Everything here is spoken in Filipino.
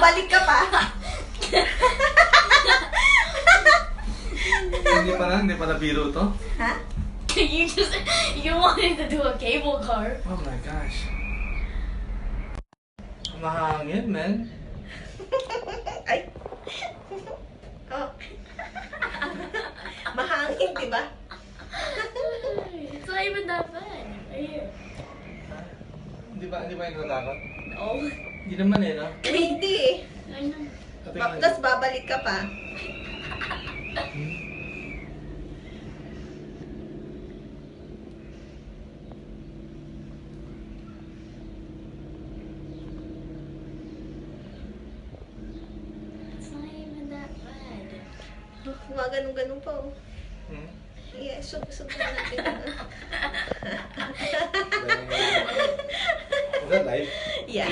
babalik ka pa. Hindi pa biro to? Ha? You wanted to do a cable car. Oh my gosh. Mahangin, man. Ay. Oh. Mahangin, di ba? It's not even that bad. Right here. Hindi ba yung natatakot? No. Hindi naman eh, no? Hindi eh. I know. Tapos babalik ka pa. It's not even that bad. Ganun pa oh. Hmm? Yeah, sub natin. Is that live? Yeah.